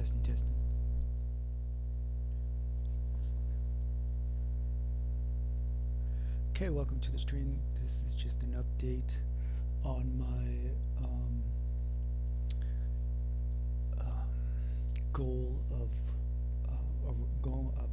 Testing, testing. Okay, welcome to the stream. This is just an update on my goal of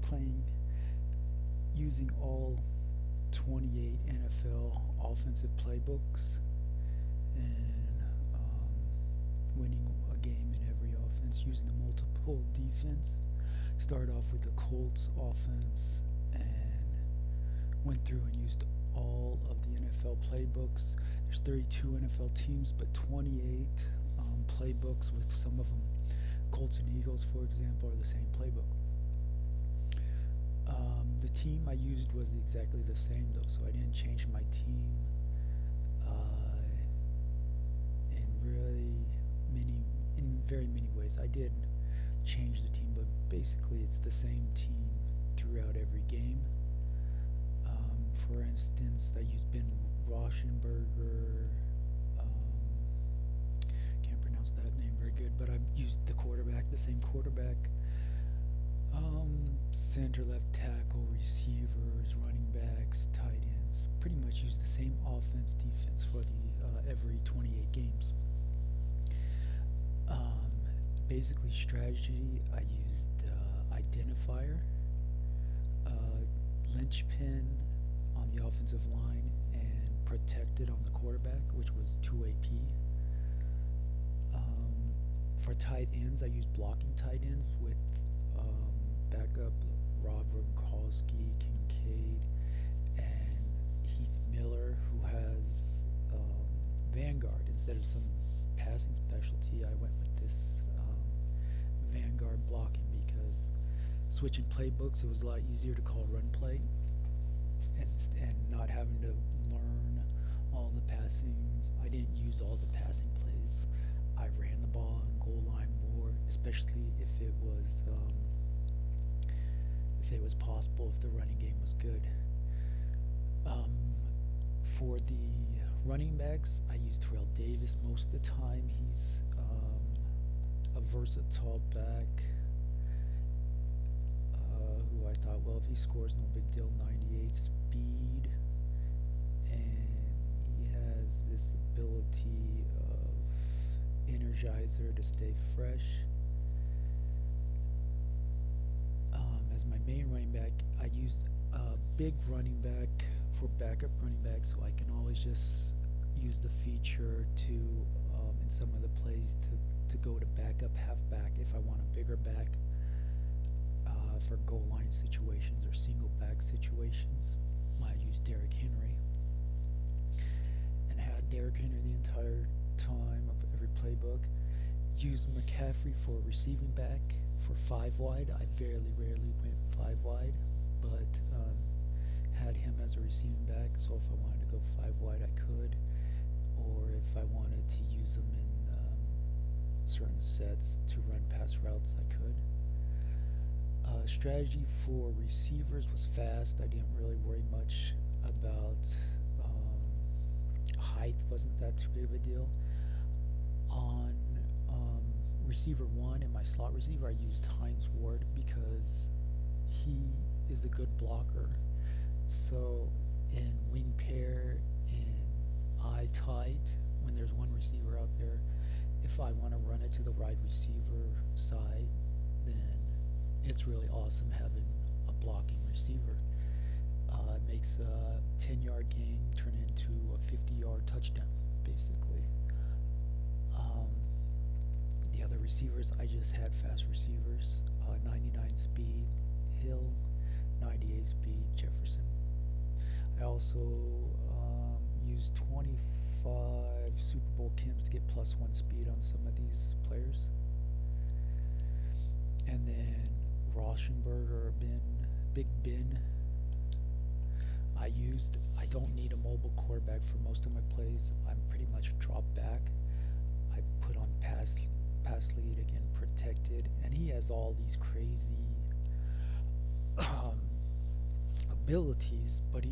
playing using all 28 NFL offensive playbooks and winning a game in every offense using a multiple defense. Started off with the Colts offense and went through and used all of the NFL playbooks. There's 32 NFL teams, but 28 playbooks, with some of them, Colts and Eagles, for example, are the same playbook. The team I used was exactly the same, though, so I didn't change my team in very many ways. I did change the team, but basically it's the same team throughout every game. For instance, I used Ben Rauschenberger. Can't pronounce that name very good, but I used the same quarterback. Center, left tackle, receivers, running backs, tight ends. Pretty much used the same offense, defense for the every 28 games. Basically, strategy. I used identifier, linchpin on the offensive line, and protected on the quarterback, which was 2 AP. For tight ends, I used blocking tight ends with backup Rob Gronkowski, Kincaid, and Heath Miller, who has Vanguard instead of some passing specialty. I went with this Vanguard blocking because switching playbooks, it was a lot easier to call run play and not having to learn all the passing. I didn't use all the passing plays. I ran the ball on goal line more, especially if it was possible, if the running game was good. For the running backs, I used Terrell Davis most of the time. He's a versatile back who I thought, well, if he scores, no big deal. 98 speed, and he has this ability of energizer to stay fresh. As my main running back, I used a big running back for backup running back, so I can always just use the feature to in some of the plays to go to backup halfback if I want a bigger back for goal line situations or single back situations. I used Derrick Henry and had Derrick Henry the entire time of every playbook. Used McCaffrey for receiving back for 5 wide. I rarely went 5 wide, but had him as a receiving back, so if I wanted to go 5 wide I could, or if I wanted to use him in certain sets to run pass routes, I could. Strategy for receivers was fast. I didn't really worry much about height, wasn't that too big of a deal. On receiver 1 and my slot receiver, I used Hines Ward because he is a good blocker. So in wing pair, in eye tight, when there's one receiver out there, if I want to run it to the wide receiver side, then it's really awesome having a blocking receiver. It makes a 10-yard gain turn into a 50-yard touchdown, basically. The other receivers, I just had fast receivers. 99 speed, Hill, 98 speed, Jefferson. I also used 25 Super Bowl Kims to get +1 speed on some of these players. And then Rauschenberger, Big Ben, I don't need a mobile quarterback for most of my plays. I'm pretty much drop back. I put on pass lead, again protected, and he has all these crazy abilities, but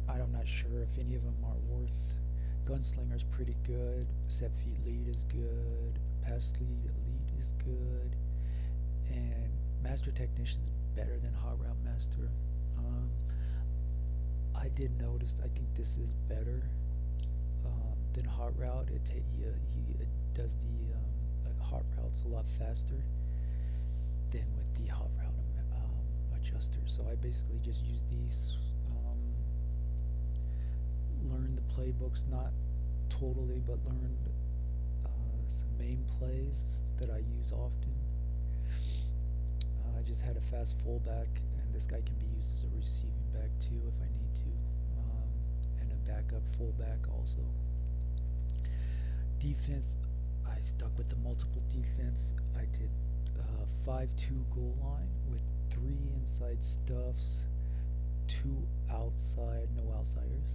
I'm not sure if any of them are worth. Gunslinger's pretty good. Set feet lead is good. Pass lead elite is good, and Master Technician's better than Hot Route Master. Um, I did notice. I think this is better than Hot Route. He does the Hot Routes a lot faster than with the Hot Route adjuster. So I basically just use these. Learn the playbooks, not totally, but learned some main plays that I use often. I just had a fast fullback, and this guy can be used as a receiving back too if I need to, and a backup fullback also. Defense, I stuck with the multiple defense. I did 5-2 goal line with 3 inside stuffs, 2 outside, no outsiders.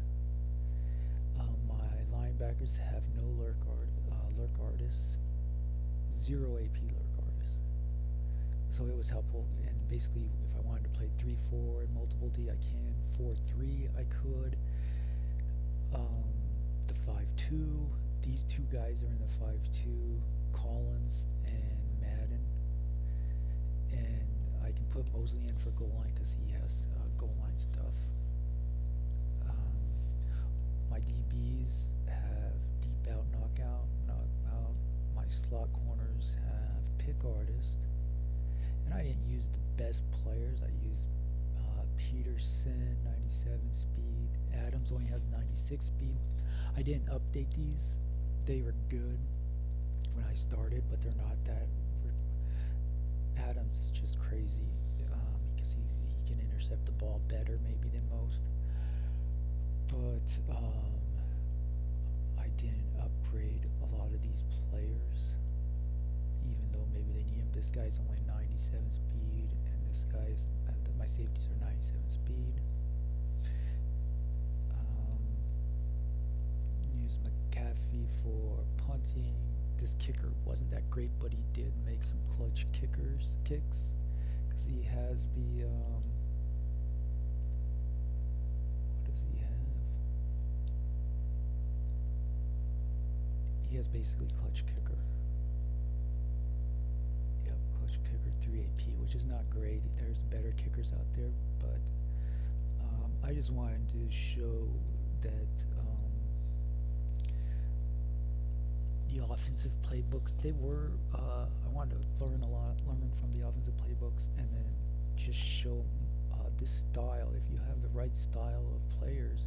My linebackers have no lurk artists, 0 AP lurk artists. So it was helpful. And basically, if I wanted to play 3-4 and multiple D, I can. 4-3, I could. The 5-2. These 2 guys are in the 5-2, Collins and Madden. And I can put Mosley in for goal line because he has goal line stuff. My DBs have deep out, knockout. My slot corners have pick artist. And I didn't use the best players. I used Peterson, 97 speed. Adams only has 96 speed. I didn't update these. They were good when I started, but they're not that. Adams is just crazy because he can intercept the ball better maybe than most. But I didn't upgrade a lot of these players, even though maybe they need them. This guy's only 97 speed, and this guy's my safeties are 97 speed. Use McAfee for punting. This kicker wasn't that great, but he did make some clutch kicks, because he has the what does he have? He has basically clutch kicker. Yep, clutch kicker 3 AP, which is not great. There's better kickers out there, but I just wanted to show that the offensive playbooks, they were, I wanted to learn from the offensive playbooks, and then just show this style. If you have the right style of players,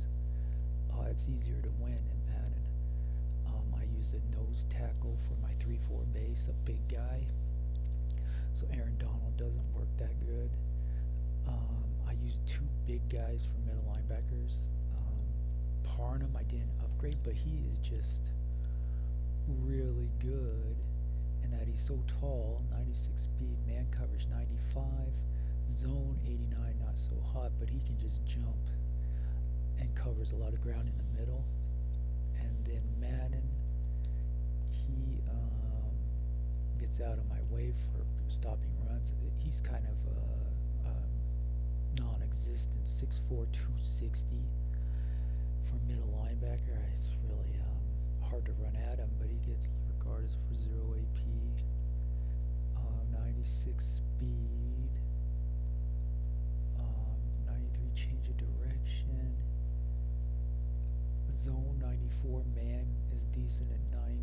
it's easier to win in Madden. I use a nose tackle for my 3-4 base, a big guy, so Aaron Donald doesn't work that good. I use 2 big guys for middle linebackers. Parnham I didn't upgrade, but he is just really good, and that he's so tall, 96 speed, man coverage 95, zone 89, not so hot, but he can just jump and covers a lot of ground in the middle. And then Madden, he gets out of my way for stopping runs. He's kind of non-existent, 6'4", 260 for middle linebacker. It's really hard to run at him, but he gets regarded for 0 AP, 96 speed, 93 change of direction, zone 94, man is decent at 90,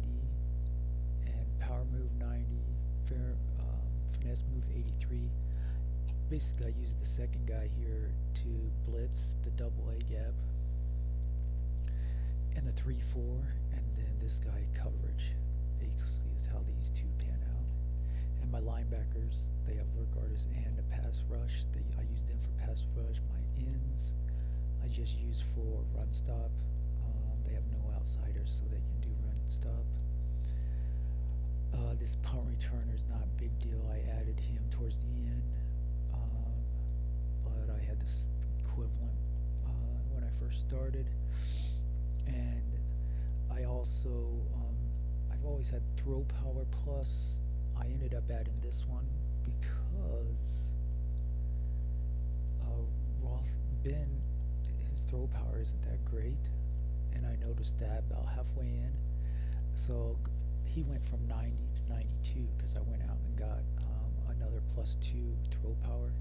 and power move 90, finesse move 83. Basically I use the second guy here to blitz the double A gap and the 3-4, and then this guy coverage. Basically is how these 2 pan out. And my linebackers, they have lurk artists and a pass rush. I use them for pass rush. My ends, I just use for run stop. They have no outsiders, so they can do run stop. This punt returner is not a big deal. I added him towards the end, but I had this equivalent when I first started. And I also, I've always had throw power plus. I ended up adding this one because Ben, his throw power isn't that great, and I noticed that about halfway in. So he went from 90 to 92 because I went out and got another +2 throw power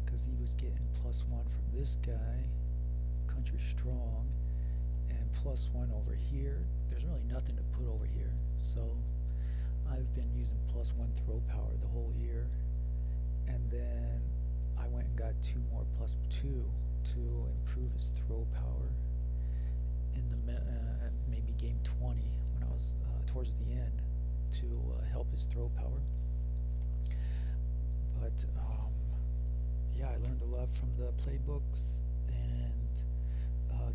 because he was getting +1 from this guy, Country Strong, and +1 over here. There's really nothing to put over here, so I've been using +1 throw power the whole year, and then I went and got 2 more +2 to improve his throw power in the maybe game 20 when I was towards the end to help his throw power. But yeah, I learned a lot from the playbooks, and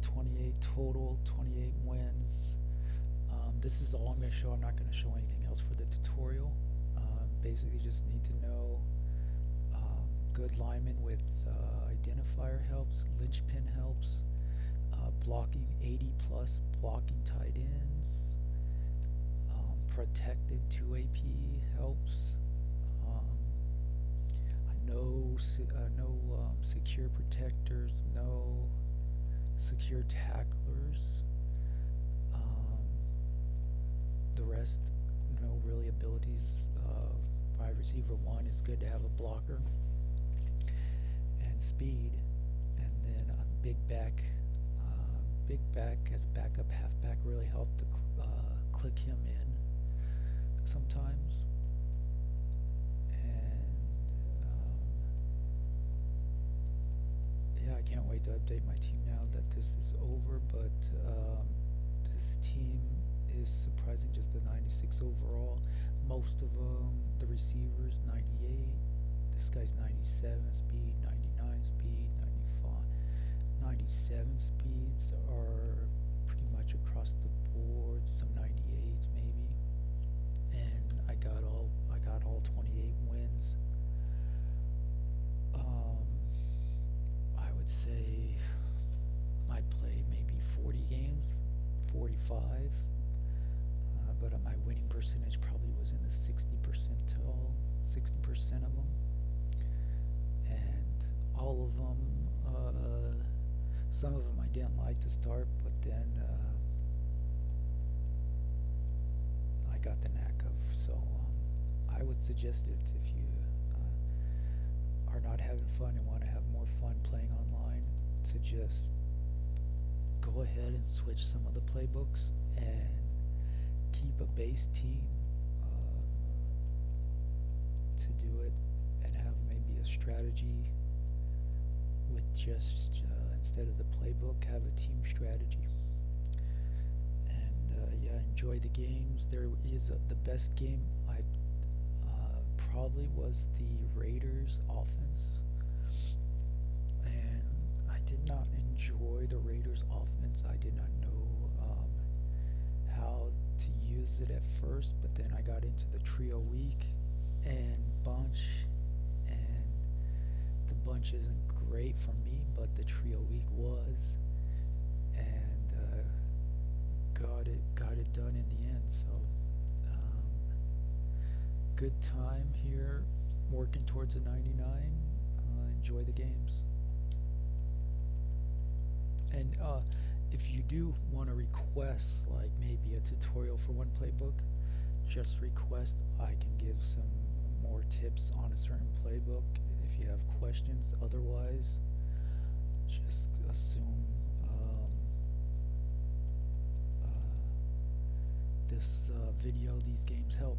28 total, 28 wins. This is all I'm going to show. I'm not going to show anything else for the tutorial. Basically just need to know good lineman with identifier helps, linchpin helps, blocking 80 plus blocking tight ends, protected 2 AP helps. No secure protectors, no secure tacklers. The rest, no really abilities. Wide receiver 1 is good to have a blocker and speed, and then big back. Big back as backup halfback really helped to click him in sometimes. And yeah, I can't wait to update my team now that this is over, but this team is surprising, just a 96 overall. Most of them, the receivers, 98. This guy's 97 speed, 99 speed, 95. 97 speeds are pretty much across the board, some 98s maybe. And I got all 28 wins. I would say I played maybe 40 games, 45. But my winning percentage probably was in the 60 percentile, 60% of them, and all of them. Some of them I didn't like to start, but then I got the knack of. So I would suggest it if you are not having fun and want to have more fun playing online, to just go ahead and switch some of the playbooks and keep a base team to do it, and have maybe a strategy with just instead of the playbook, have a team strategy. And yeah, enjoy the games. There is the best game I probably was the Raiders offense, and I did not enjoy the Raiders offense. I did not know how to use it at first, but then I got into the trio week and bunch, and the bunch isn't great for me, but the trio week was, and got it done in the end. So good time here, working towards a 99. Enjoy the games. And if you do want to request like maybe a tutorial for one playbook, just request. I can give some more tips on a certain playbook if you have questions. Otherwise, just assume this video, these games help.